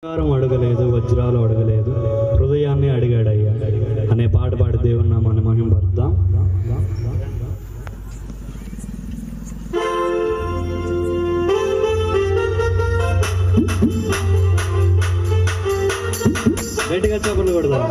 బంగారం అడగలేదు, వజ్రాలు అడగలేదు, హృదయాన్ని అడిగాడయ్యా అనే పాట పాడి దేవుని నామాన్ని మహిమపరుద్దాం. గట్టిగా చప్పట్లు కొడదాం.